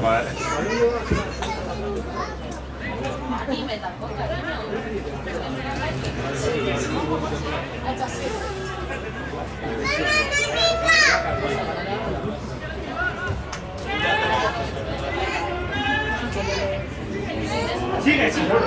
Vale. Sigue, señor.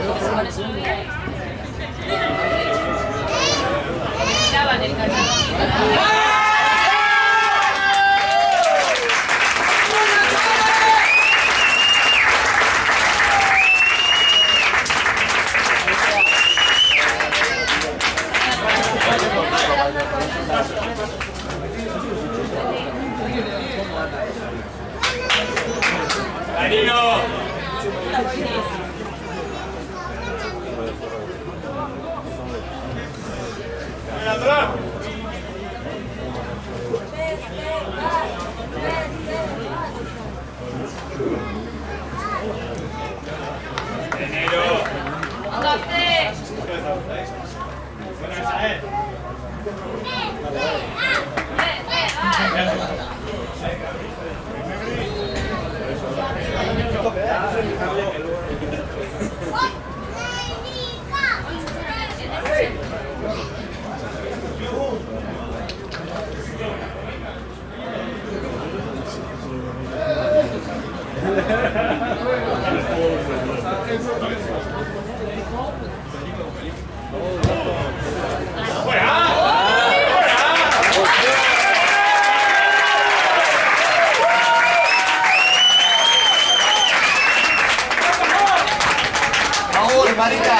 Marita.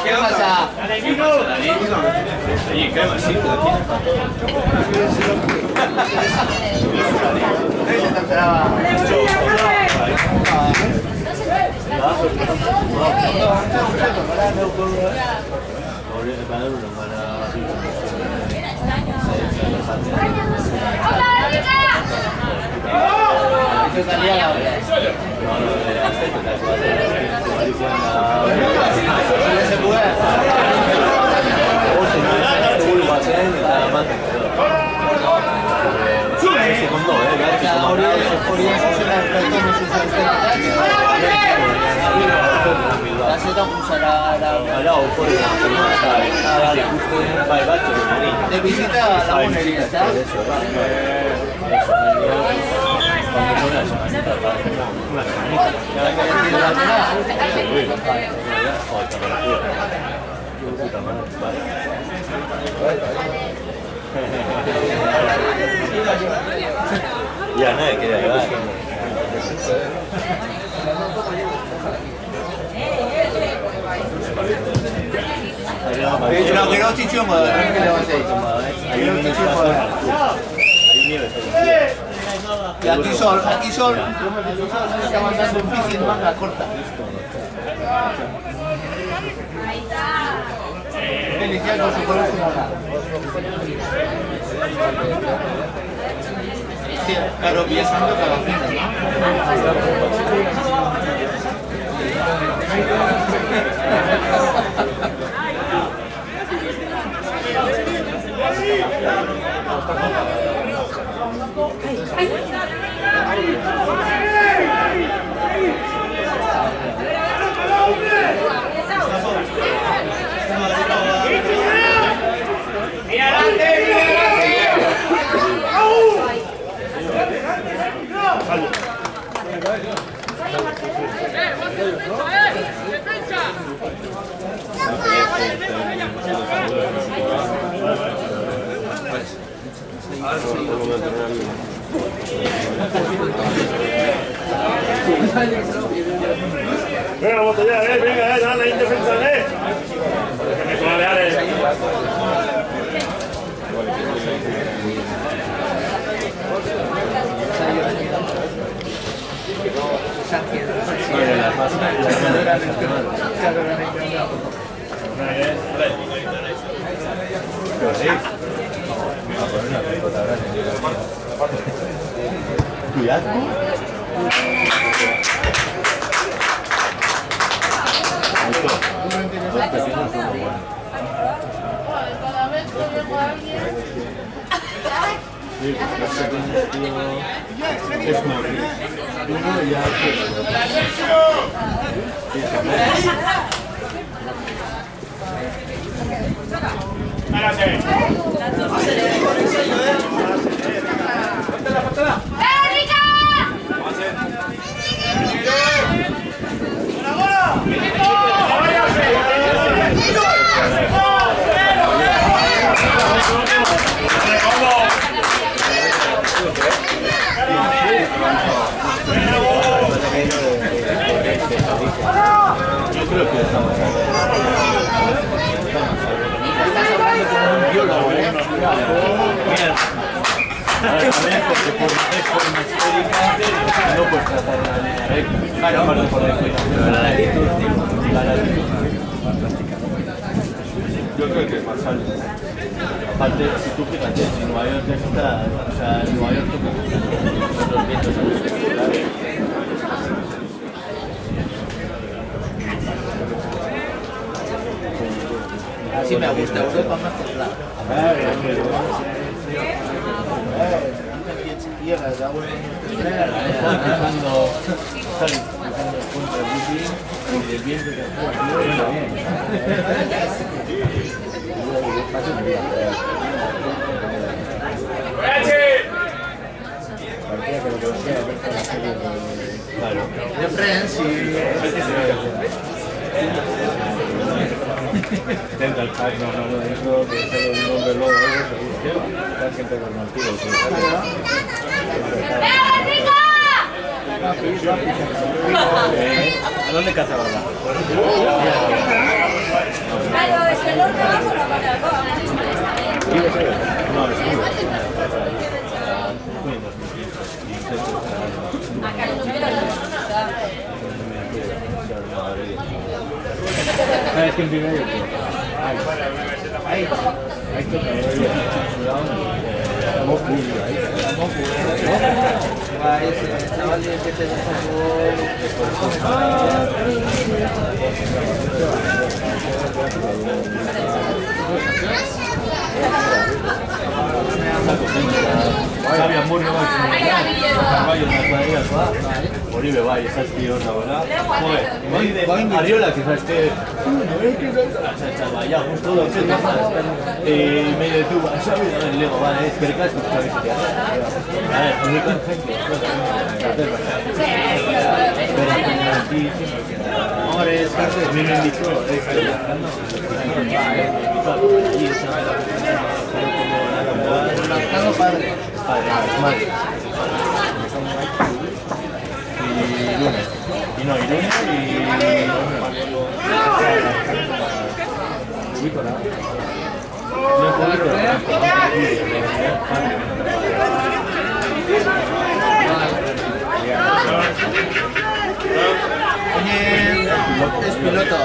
¿Qué pasa? Sí, crema, sí, De visita a la monería, ¿sabes? Ya nadie quiere ayudar. Que no chichumos, ¿qué le vas a decir? Que no chichumos. Y aquí sol, está avanzando en bici en manga corta. Inicial con su color sí, claro, viajando cada fin, Venga, botella, venga, dale, indefensa, Que me coleare. Cuidado. Es como uno ya... Yo creo que estamos porque por forma histórica no puedes tratar de la línea recta. Claro, por la latitud. Yo creo que es más alto. Aparte, si tú fíjate, si Nueva York está, o sea, Nueva York toca los vientos espectaculares. Así me gusta, Europa más templada. Cuando sales contra el Brooklyn y el viento que actúa bien. Claro. De Friends y... Dentro del pack, no, dentro que se lo digo un reloj o algo, seguro que va. Está siempre con el tiro. ¿A dónde caza verdad? Claro, es que el otro abajo no vale algo. No, es muy Acá no me lo ¿sabes quién vive ahí? Ahí toca ese chaval que te deja Sabia Murno va a caballo en la cuadrilla, Oribe Valle, esas tíos ahora. Joder, Ariola quizás esté. Chaval, ya justo lo que pasa. Medio de tuba, ¿sabes? El Lego, vale, es que el casco, ¿sabes? A ver, muy contento. Ahora es que me lo invitó, padre. Madre. Y lunes. Y no, y lunes y... Es piloto.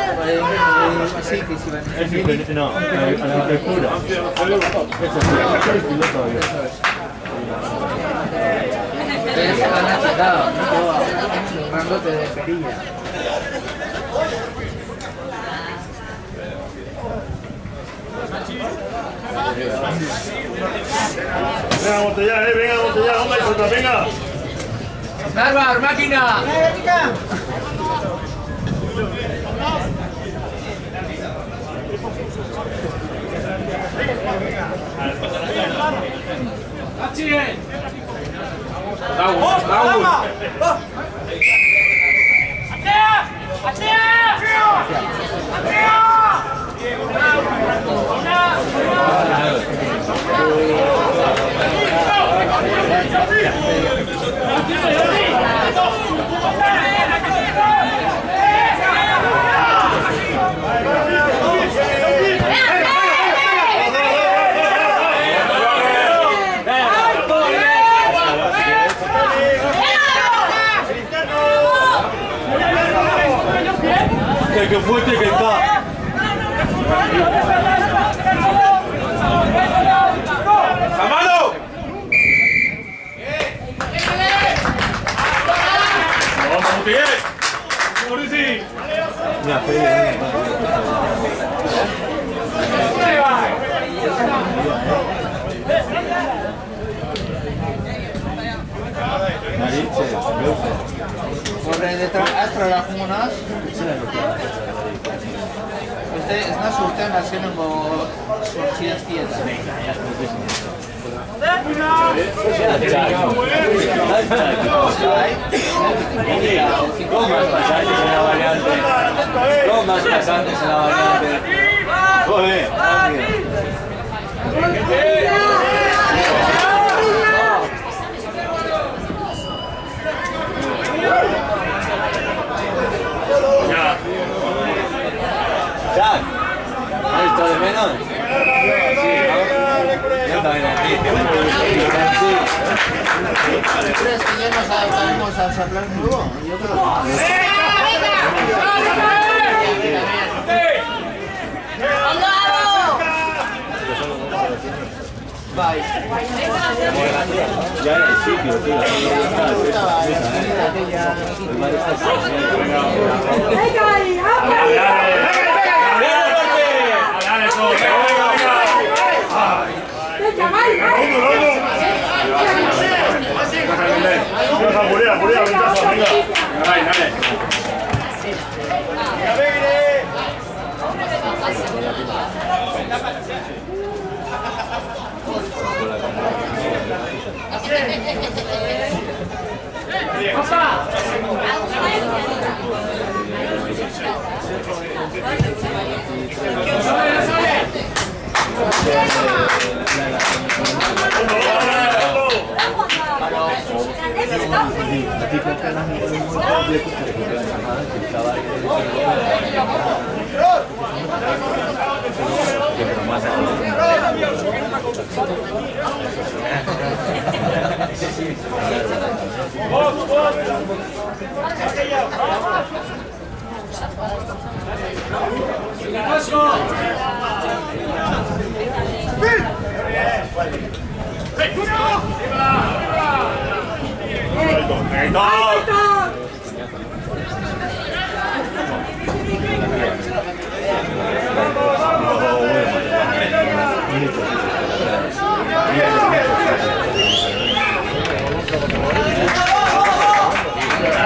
Sí, que sí va. No, arquitectura. Eso es piloto. Se van a checar, un rangote de perilla. Venga, Montellar, venga, Montellar, hombre, contra, venga. ¡Narvar, máquina! ¡Qué fuerte que está! ¡A mano! ¡Vamos, Montiel! ¡Maurici! Mira, Fede, Horre detrás, astrara jumunaz. Ez naz urtean azenengo sortziaztieta. Gomas pasantes en la variante. Gomas pasantes en la variante. Joder. Jack, ¿has visto de menos? Yo también aquí. ¿Crees que ya nos adaptaremos al Saplan nuevo? Yo creo que Bye. Ya en el sitio, tío.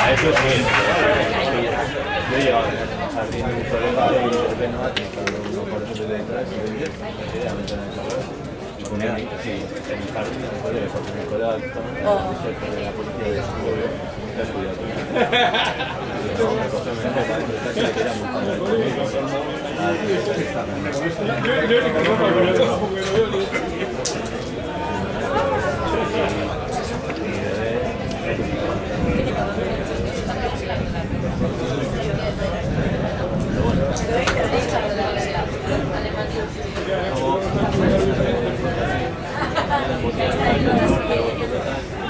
Eso sí. Yo he llegado al jardín de un colega y de repente no ha tenido uno por eso de detrás y de a meter en el salón. Y ponía ahí, sí, en el jardín, en el colega, porque en el colega estaba cerca de la policía de su pueblo. Te has cuidado tú. Y luego me cogió, me dejó para dentro de casa y le quería multar al conmigo.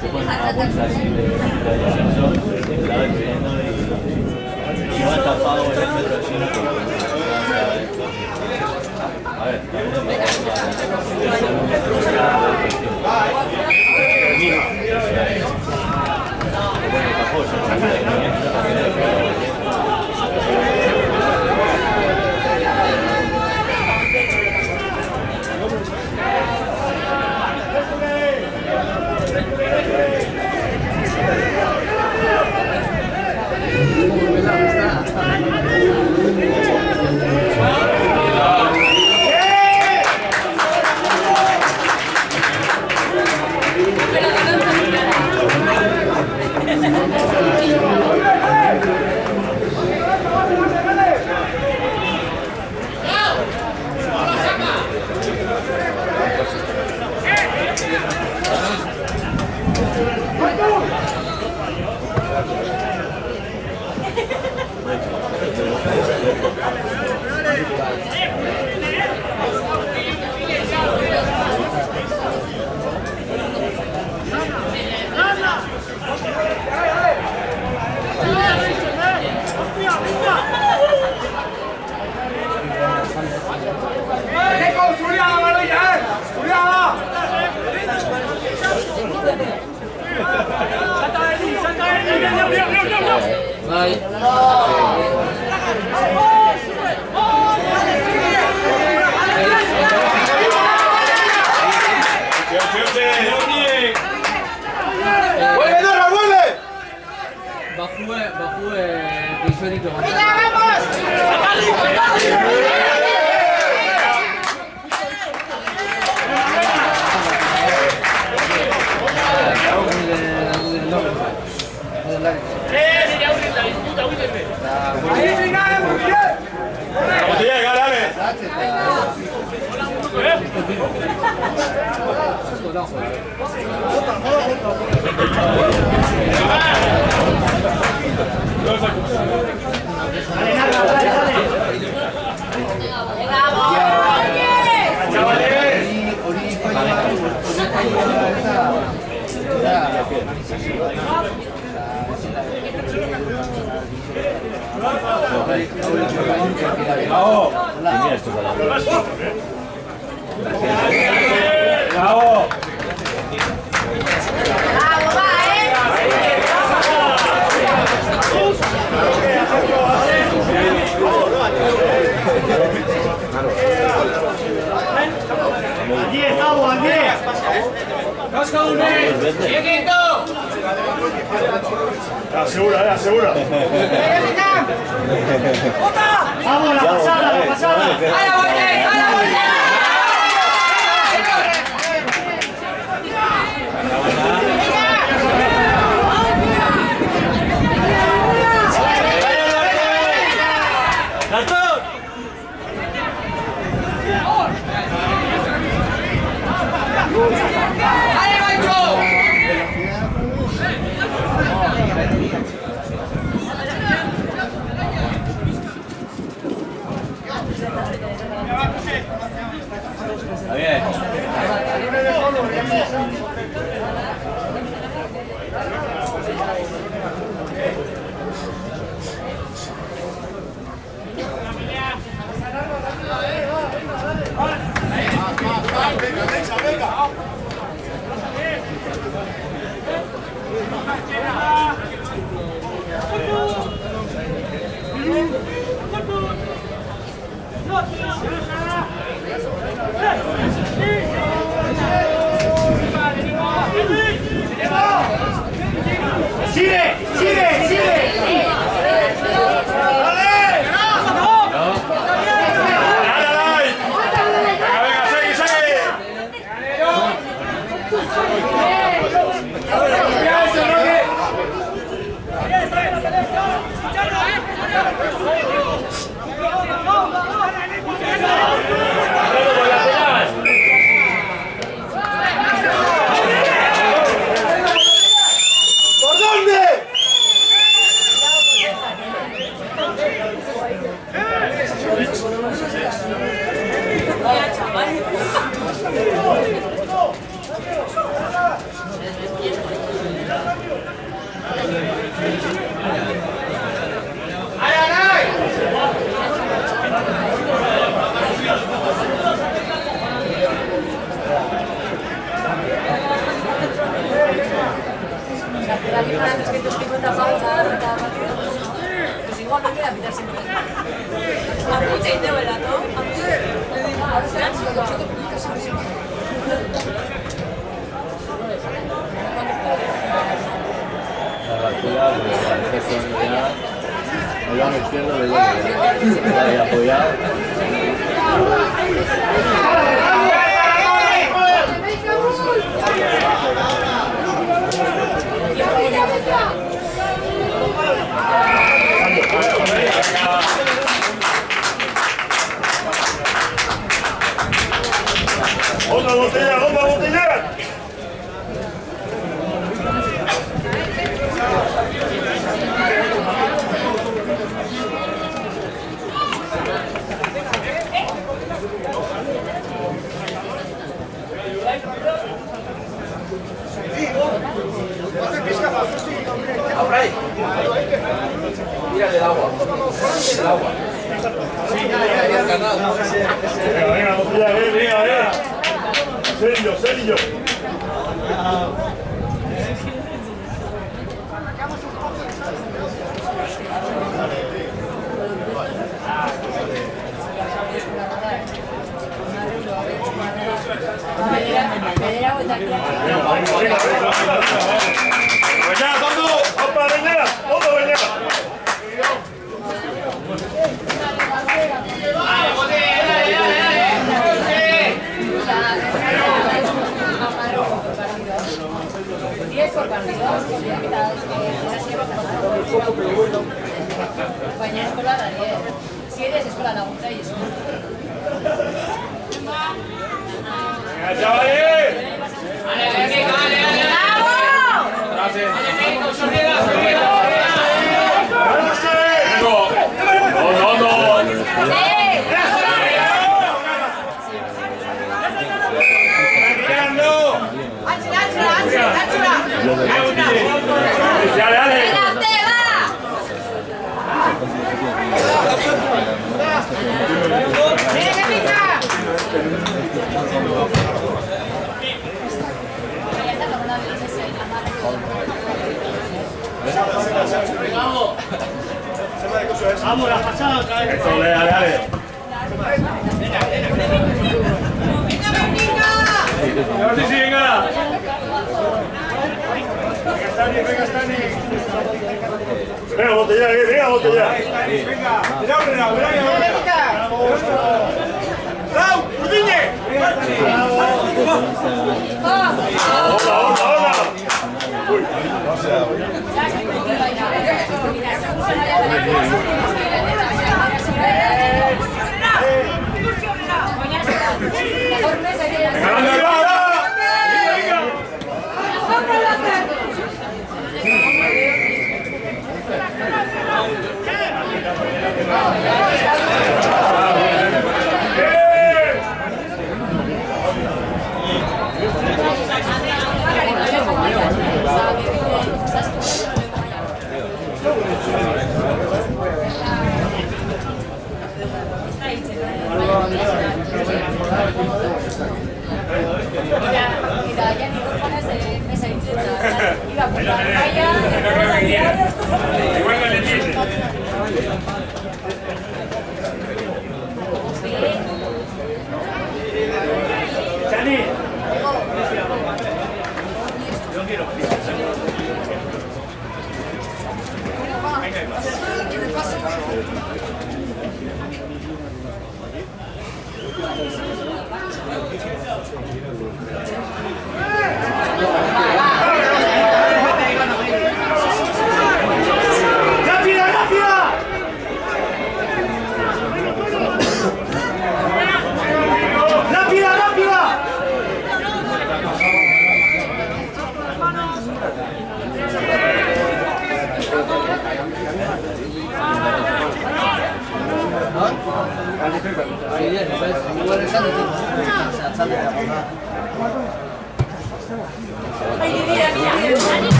Se pone una bolsa así de ascensor, la va viendo y va tapado en el metro así. A ver, ¡Buena, buena! Botella, dale. Bravo. Aquí estamos, aquí. Asegura, asegura. Vamos, la pasada, la pasada. Está bien. Sigue, sigue, sigue. Pues igual no queda mirar siempre. Apunta y te vuela, ¿no? Ahora será Cuidado, porque parece que ya el lado izquierdo le llega. Ya apoyado. Otra botella, otra botella. Mira el agua. El agua. Venga, botella, venga. Serio, serio. Venga, Tondo, opa, venga, Tondo, venga. Baina eskola da, si eres eskola laguntza y eso. Venga, chavales. Vamos, la pasada otra vez. Eso, dale. Sí, venga. Venga, Stani. Venga, botella. ¡Raúl! ¡Udine! ¡Hola! ¡Uy!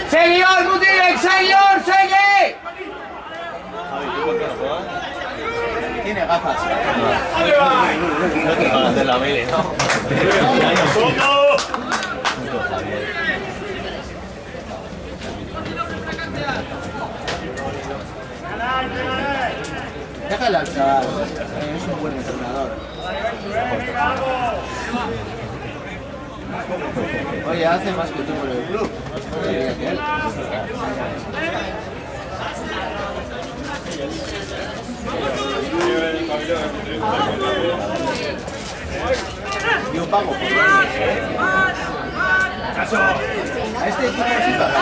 ¡Seguidor, Mutilek! ¡Seguidor! ¡Sigue! Tiene gafas. No te van a hacer la mele, ¿no? Déjalo al chaval. Es un buen entrenador. Oye, hace más que tú por el club. No diría que él. Yo pago. A este equipo sí paga.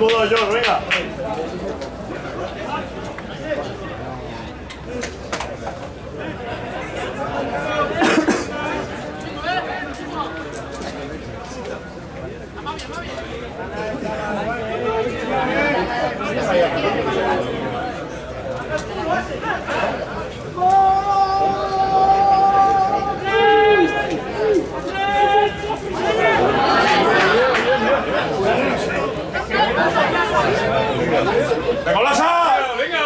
puedo yo, venga. ¡Regolasa! ¡Venga!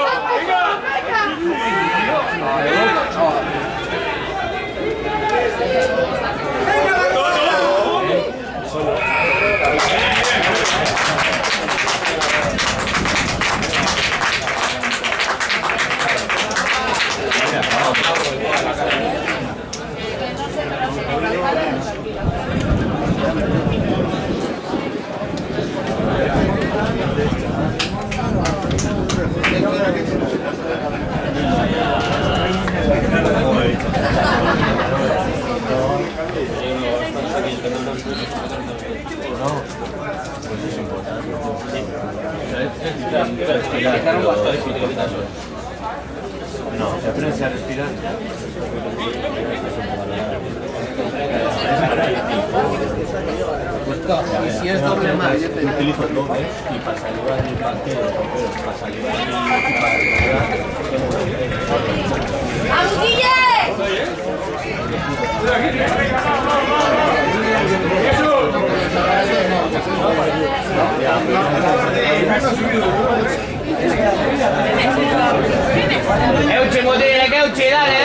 No, se aprende a respirar. Y si es doble más, yo te digo. Utilizo doble y para salvar el banquero, para salvar Euchi, Mutile, que Euchi, dale.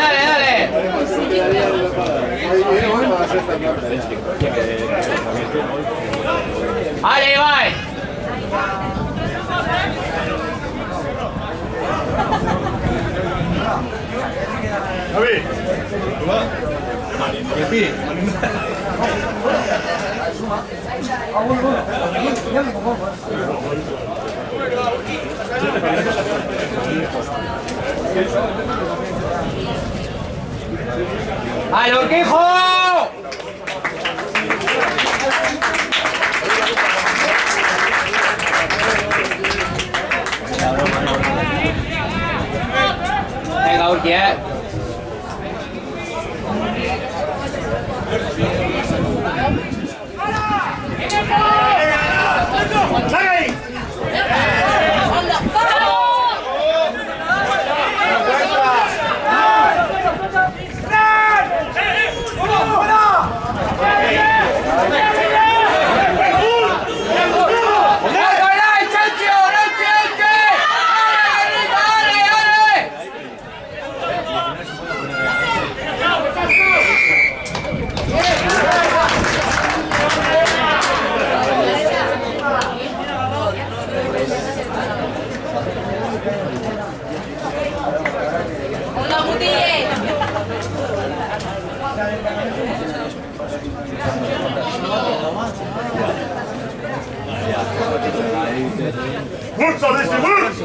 ¡Ale, vai! Javi. ¡Al Urquijo! Venga, Urqui, ¡Pulsa de este bus!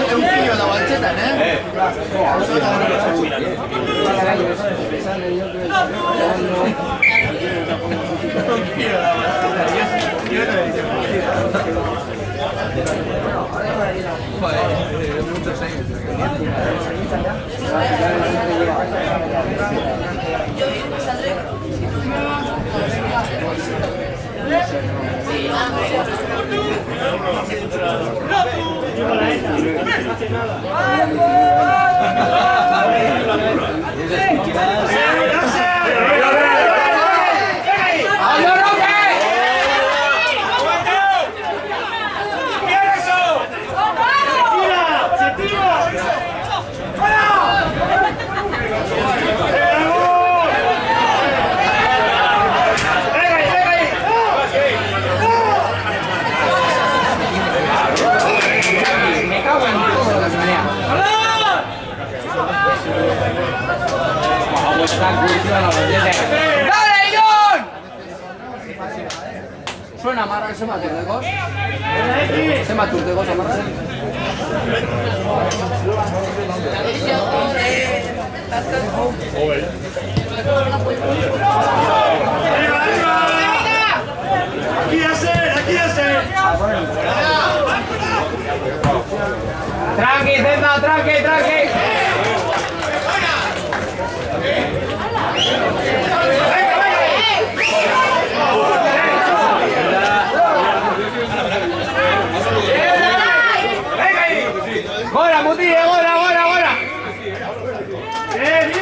È un figlio da Valceta, ¡Dale, John! Suena amarra, se mata de gos. Se mata de gos amarra. Joven. Aquí hacer. Tranqui, Zeta, tranqui. Gora, Mutille, gora. Bien.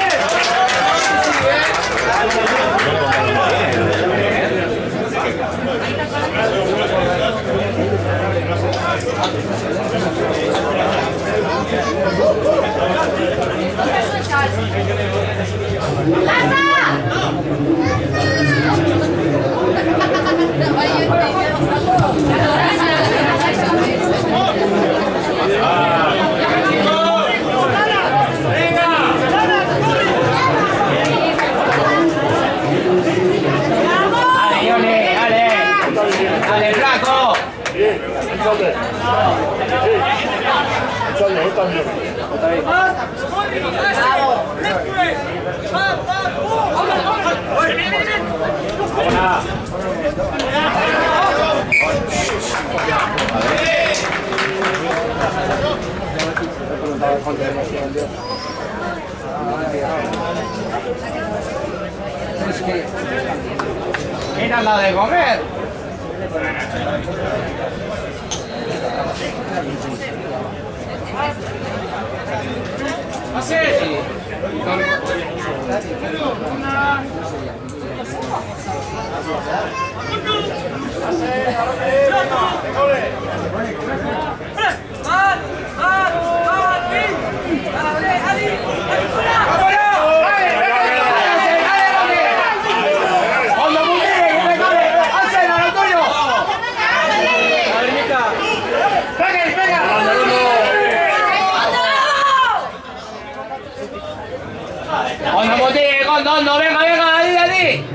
Dale, flaco. Bien. Sale. Sale, también. ¿Quién ha dado de comer? Condo, venga, di.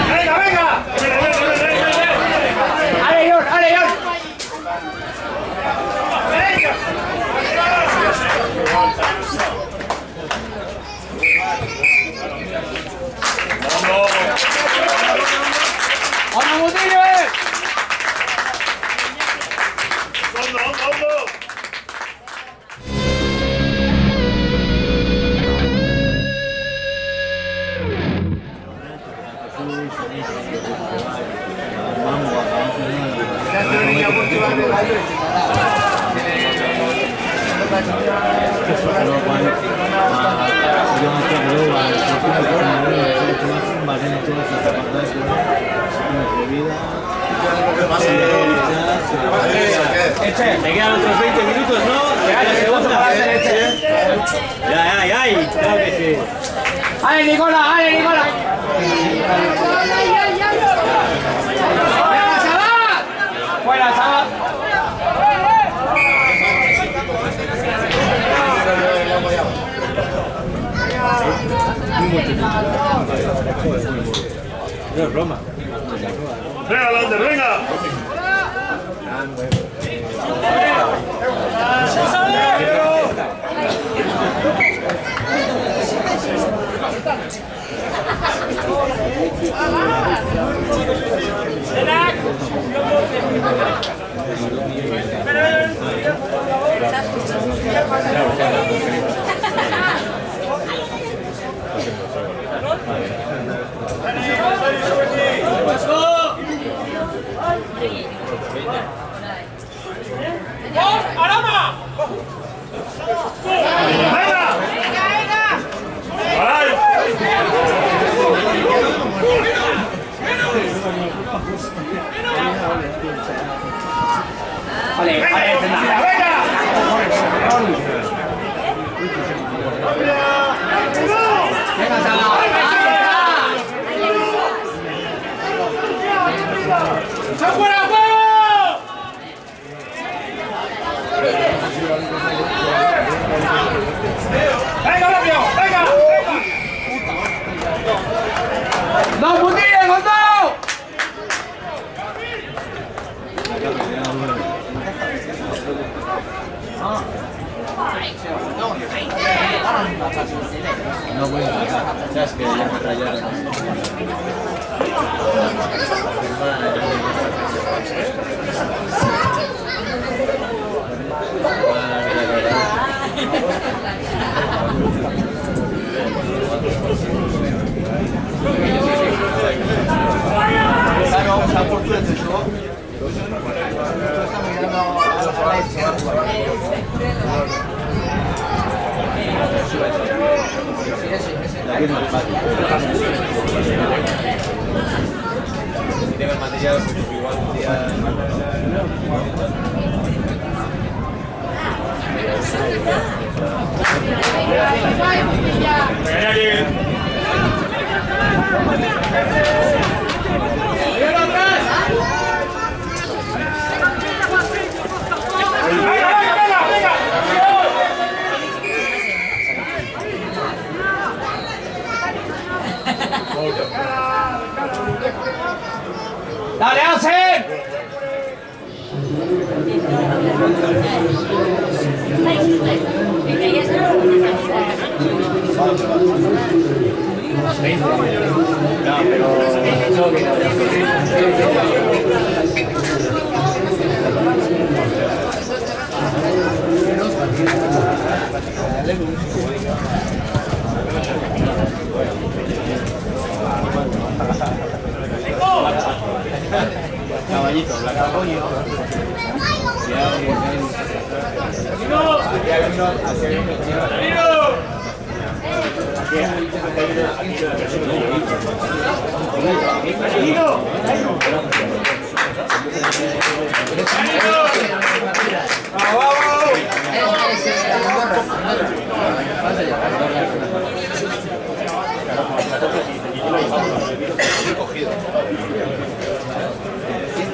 Venga, venga. Ale, John, ale, John. ¡Vamos, Mutillo! ¡Vamos! Me quedan otros 20 minutos, ¿no? ¡Ay! Claro que sí. ¡Ale, Nicola! ¡Ale, Nicola! ¡Fuera, Sabat! ¡Fuera, Sabat! No es Roma. Venga, Lander, venga. ¡No, Mutillo, con todo! No voy a dejar. Sabes que ya me rayaron. Claro, está por tu derecho. Estamos mirando a los análisis. Si tengo el material, igual un día. ¡Dale, Asen! Caballito, la caballo.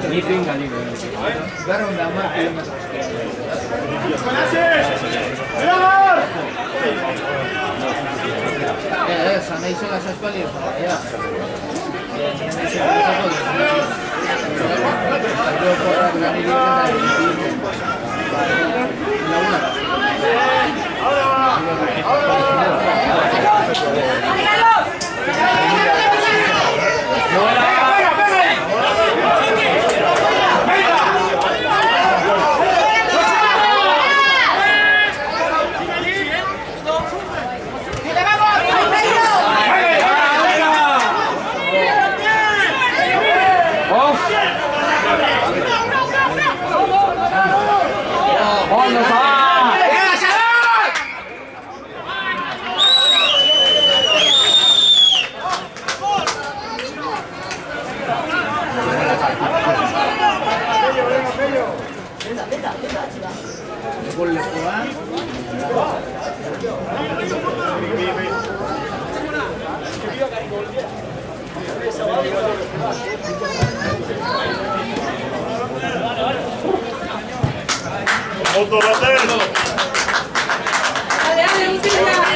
Ni pinga, ni ¡Vamos! Sana hizo las espalias para allá. Otro batero. Dale, un tiro.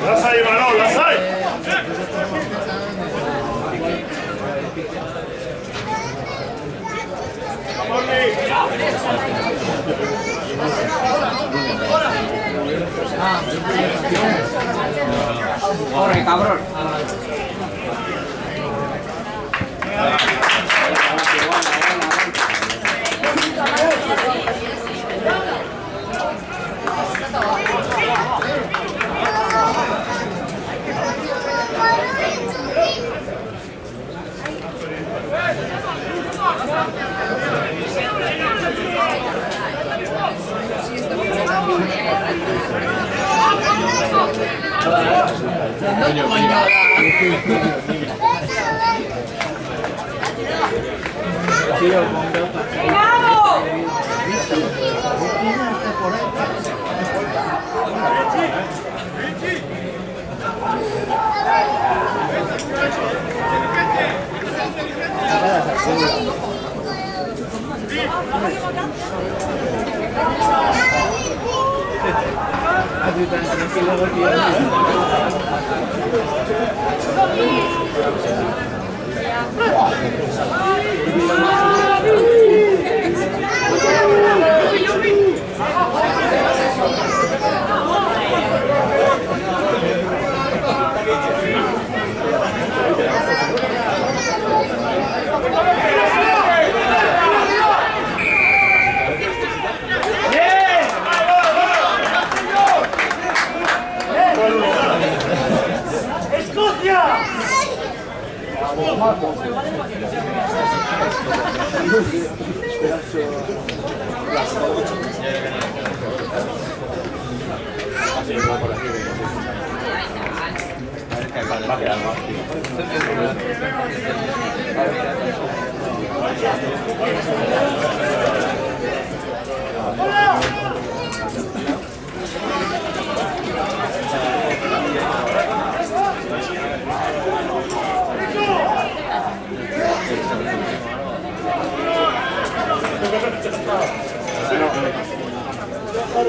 Las hay, Manol, las hay. Corre, cabrón.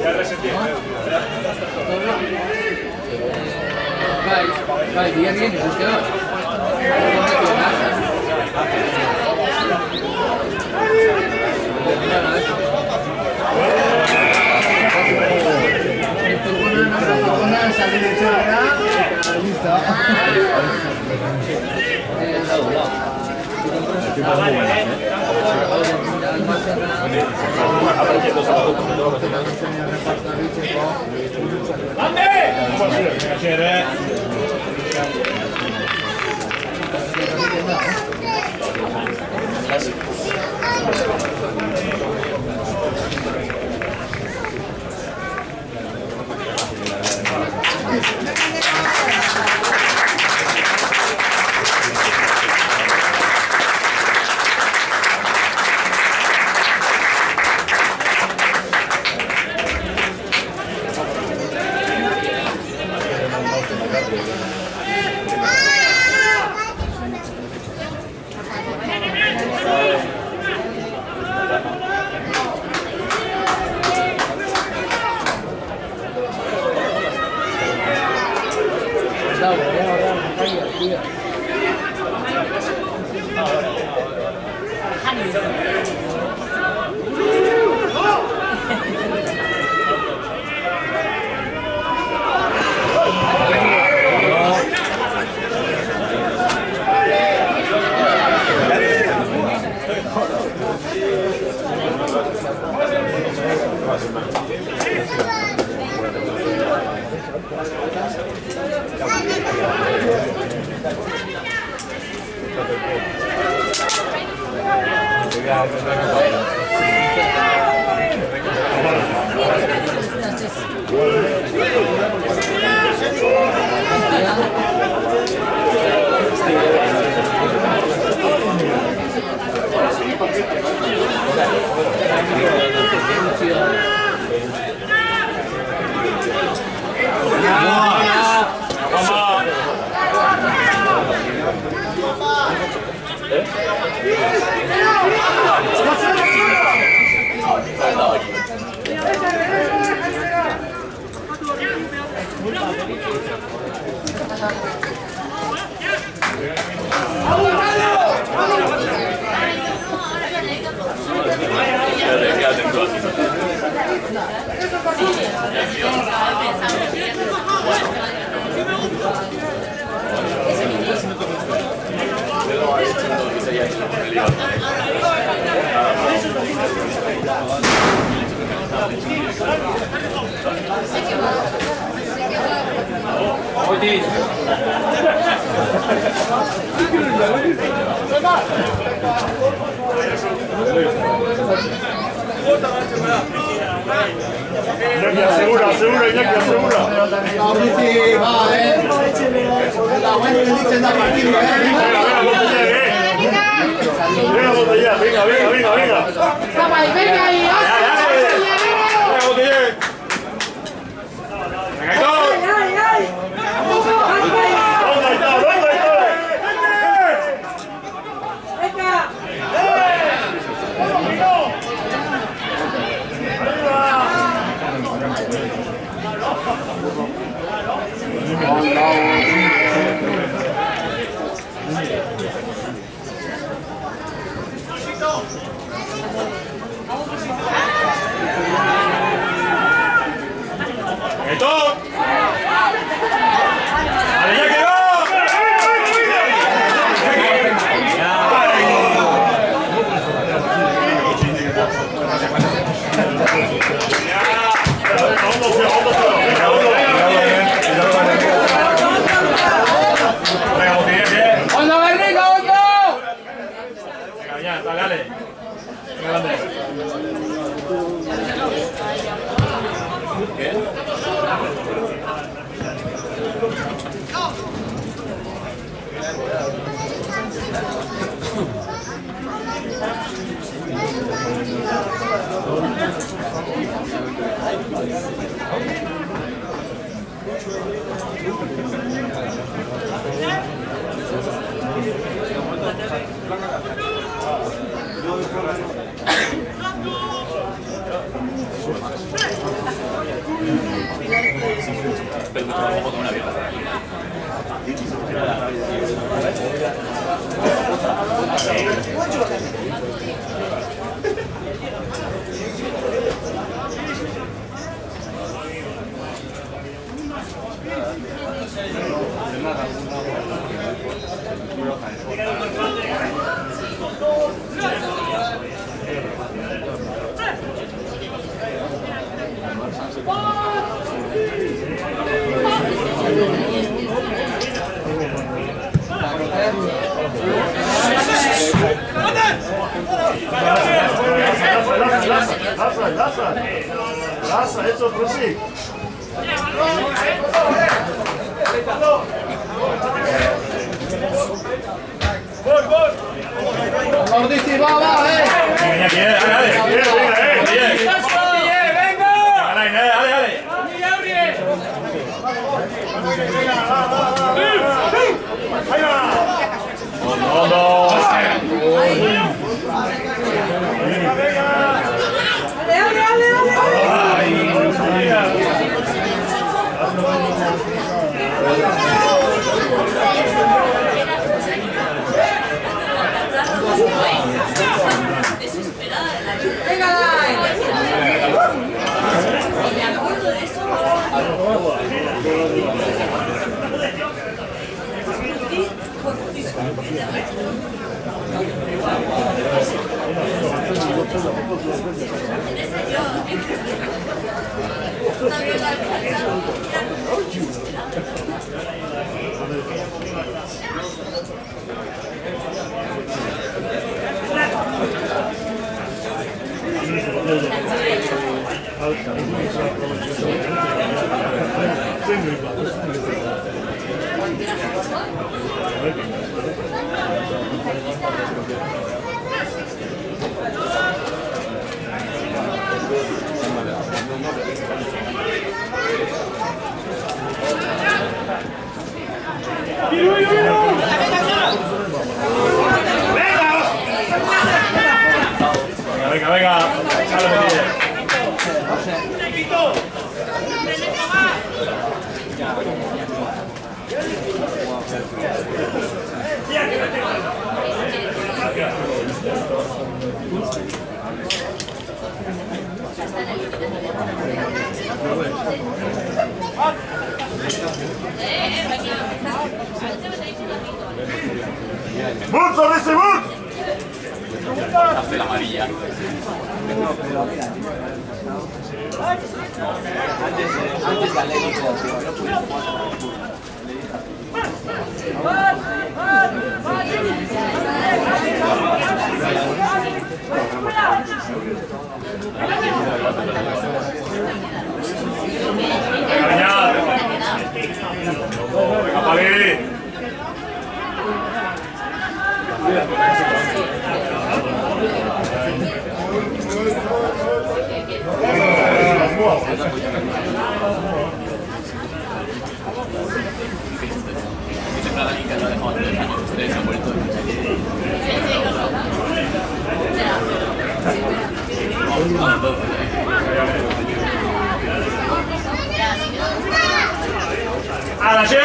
Ya reseté. Bai, bien ikusten da. Iñaki, asegura, Iñaki, asegura. Maurici, va, La buena bendición da partido, Venga, botella, venga. Venga ahí, Pero mucho más cómodo una vida. Laza, eso, prosigue. Gol. Maurici, va, Venga, dale. Ahí va. Venga. ¡Mut! Hace la amarilla. Antes Atlético. ¡A la shit!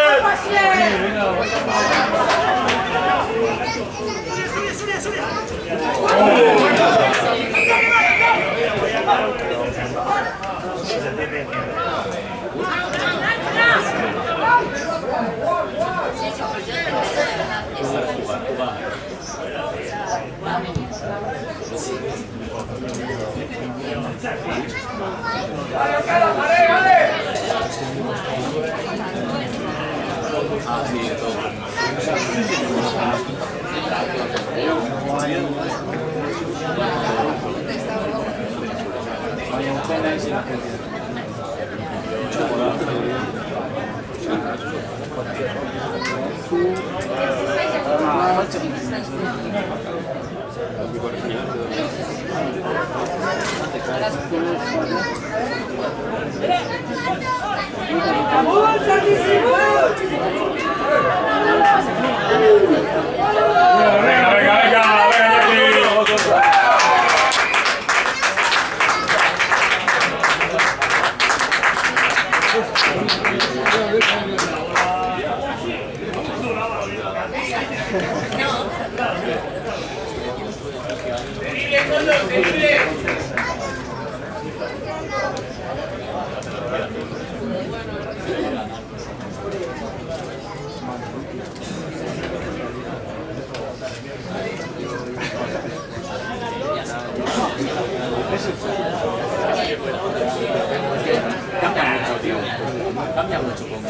Cambia mucho con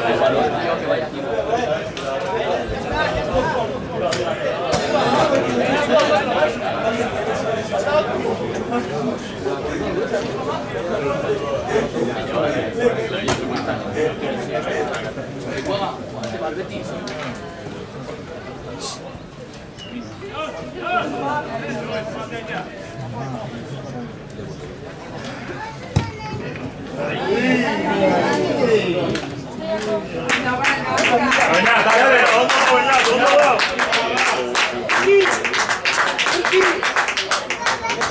el valor que vaya aquí. Juega este para el Betis. Venga, dale, vamos.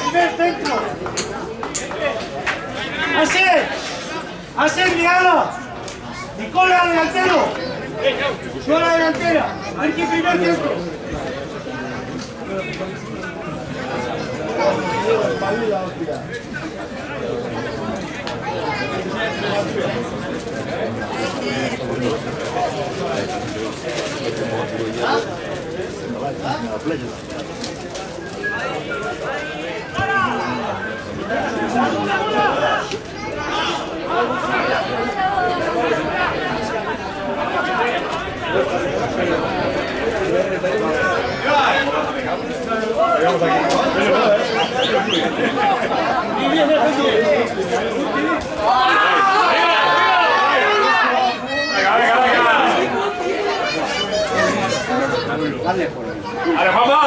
Primer centro. Aser, Diana. Nicola, delantero. Nicola, delantera. Aquí primer centro. ¡Ale, papá!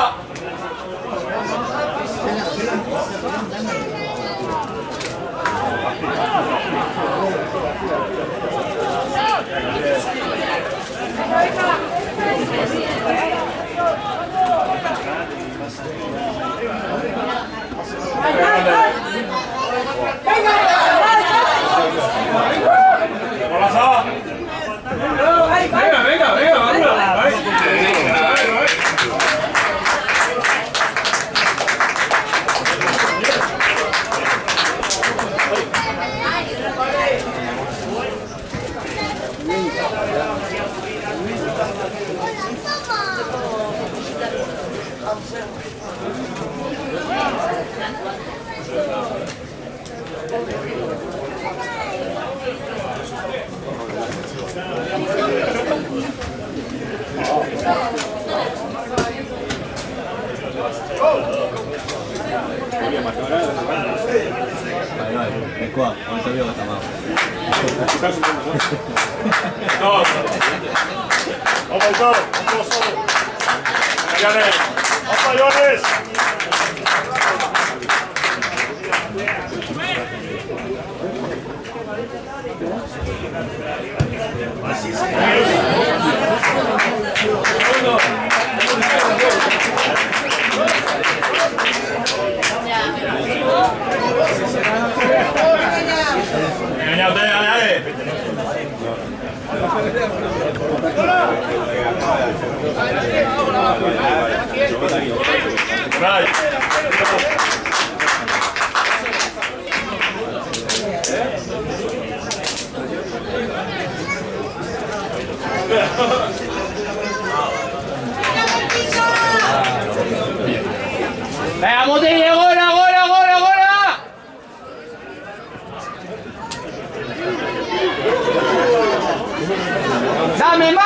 È qua, non sapevo che stavamo. No. Vamos, go. Iones. Opa, Iones. Engañate, dale. Right. Venga, Motilla, gora, gora, gora, gora. ¡Dame más!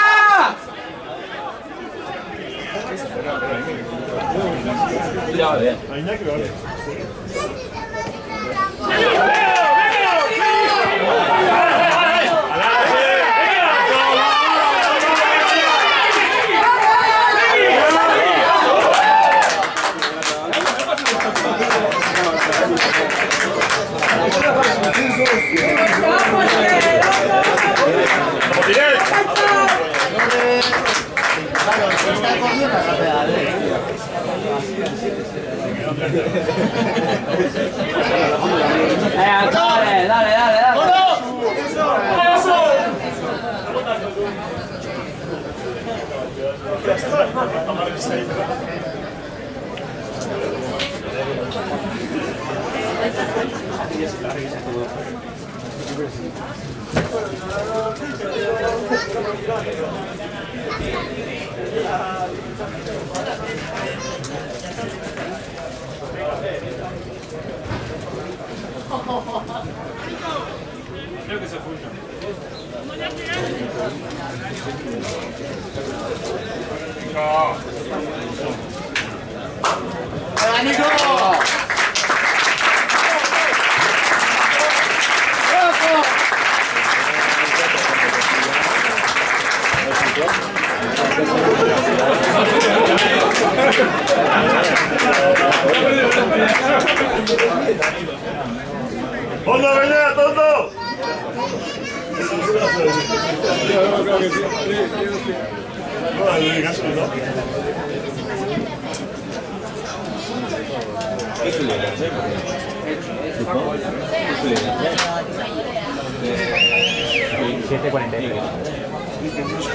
Ya, bien. Dale, dale, dale, dale. Creo que se fue. ¡Hola, Nico! ¡Fondo, venga, tonto!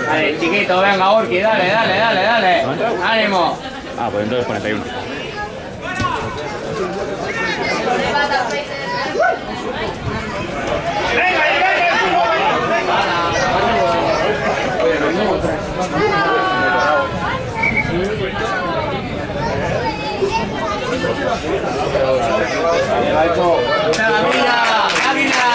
Vale, chiquito, venga, Urki, dale, dale, dale, dale. ¡Ánimo! Ah, pues entonces 41. ¡Venga, mira! ¡Águila!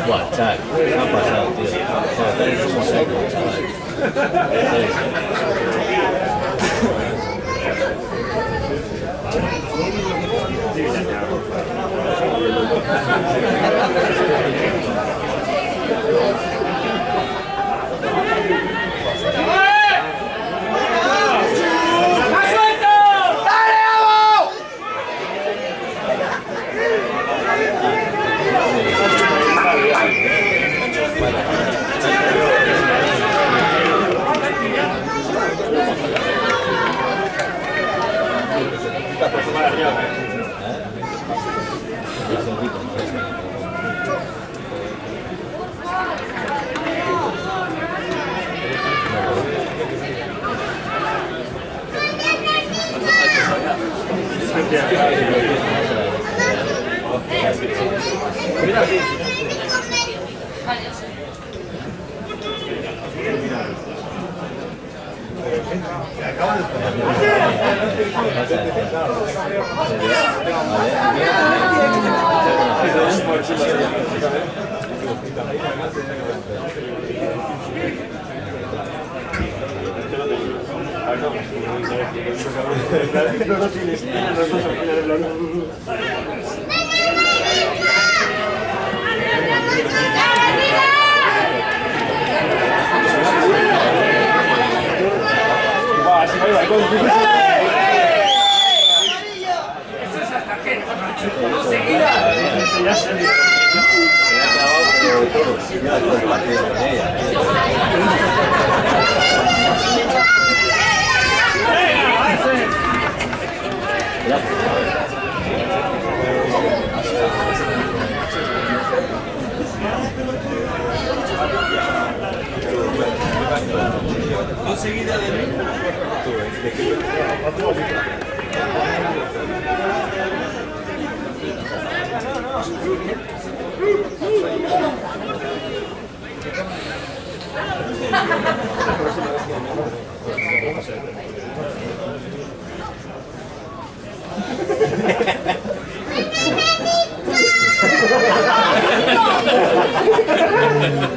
Buah, chaval, ¿qué ha pasado, tío? Joder, es como seco,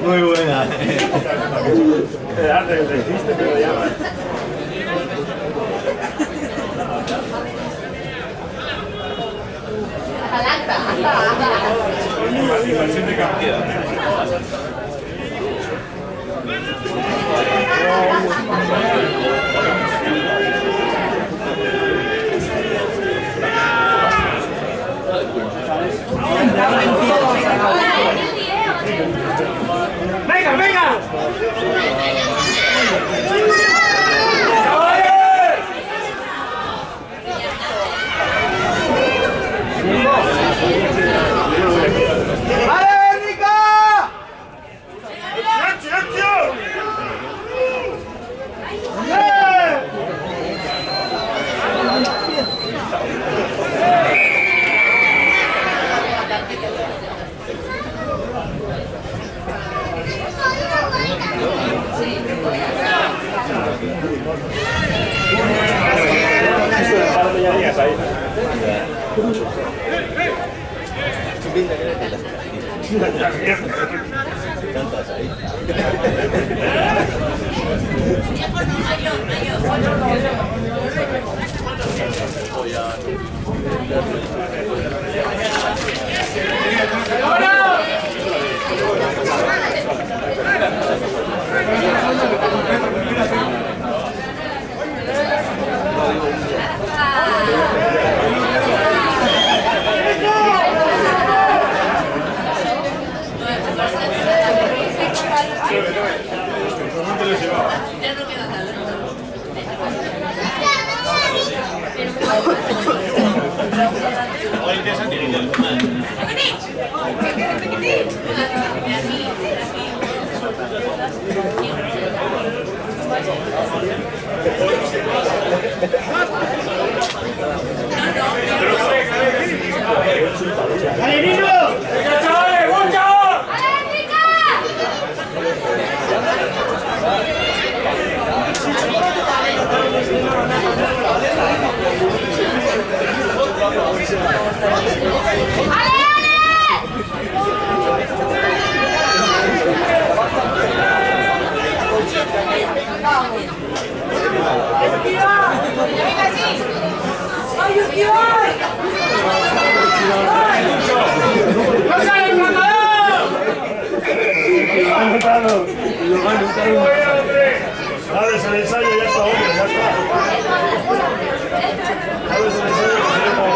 Muy buena. El arte que te hiciste, pero ya. Invasión de cantidad. ¡Venga, venga! Tantas ahí. ¡Dale, niño! ¡Venga, chavales! ¡Mucho! Sabes el ensayo, ya está, hombre, ya está. Sabes el ensayo que se llama.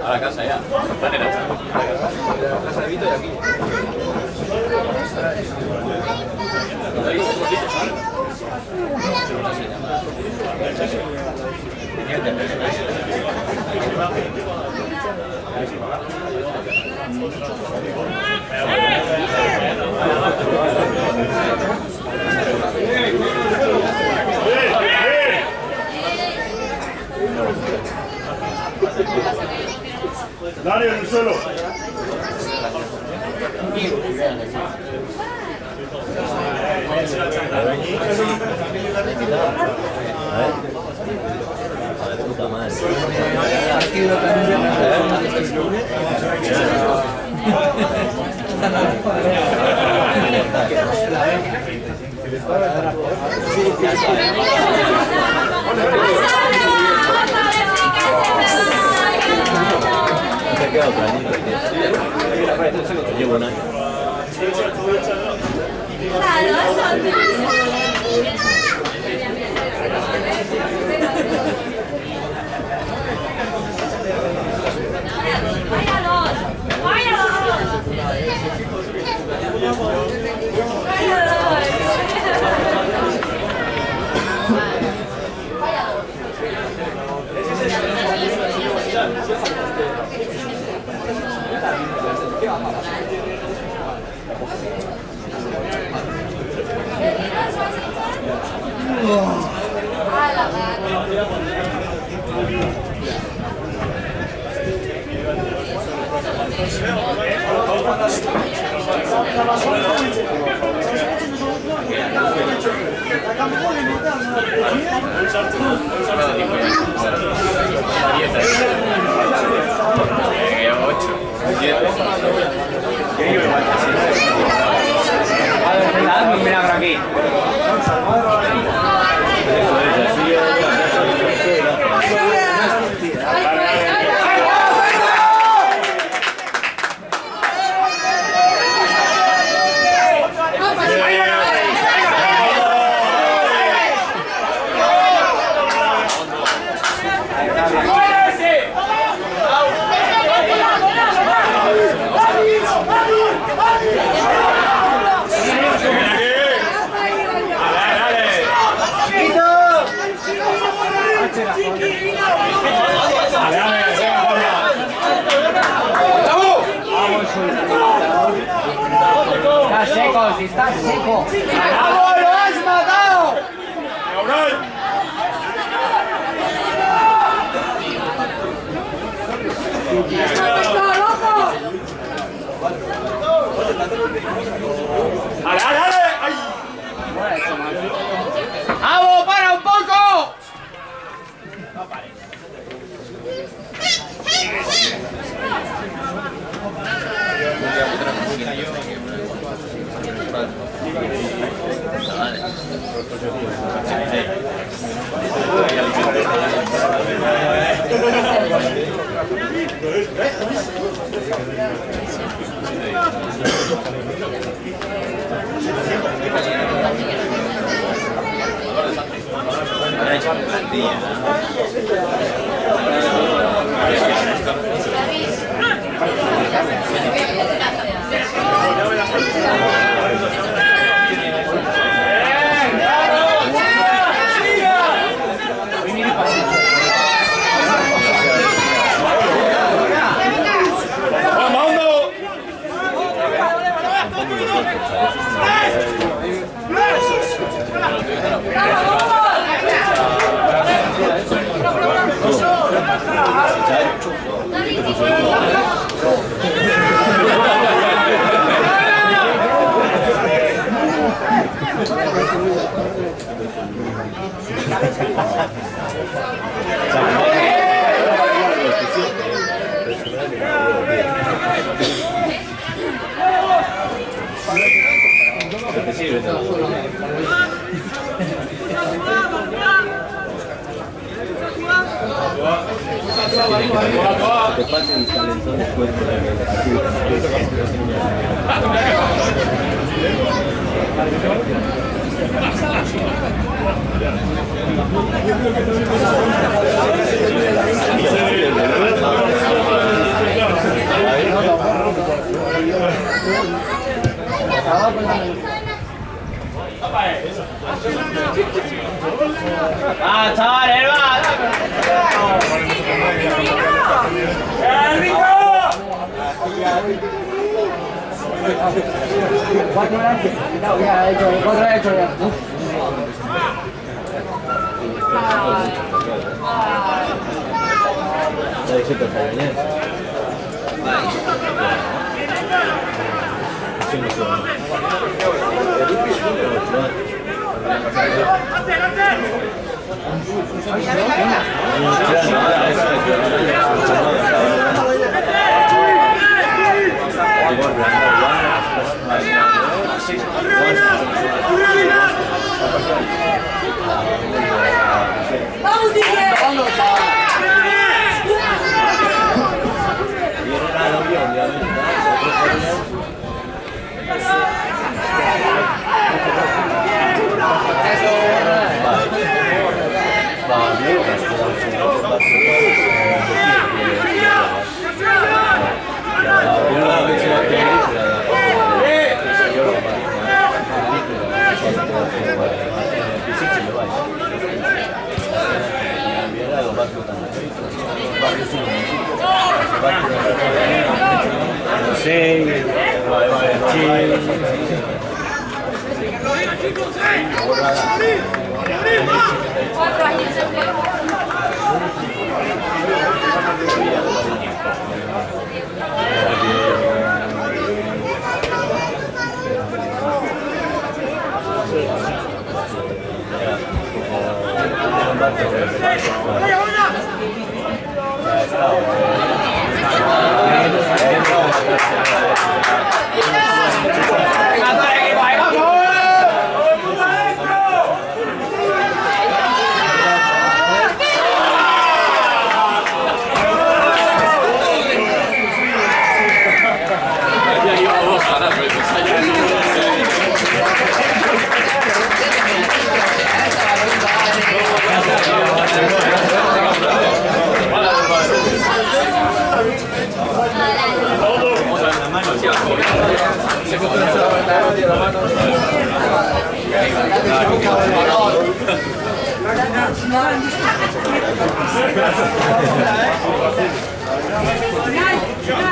A la casa ya. La casa de Vito y aquí. Dale en el suelo. puta madre. Se ha quedado planito. Llevo un año. Un milagro aquí. Está seco, si está seco. ¡Vamos, lo has matado! ¡Vamos, para un poco! Te pasen el calentón después por ¡Ah, chavales, va! Cuatro ya he hecho ya. ¡Vamos, Didier! Cuatro años de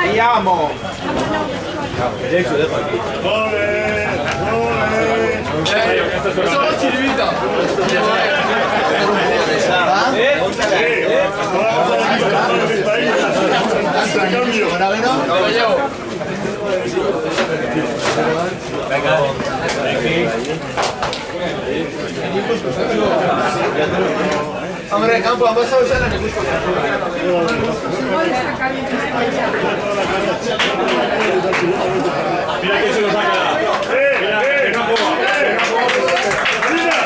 Andiamo! Hombre, campo, vamos a usar la Mira que se lo saca. Que no juega. Mira.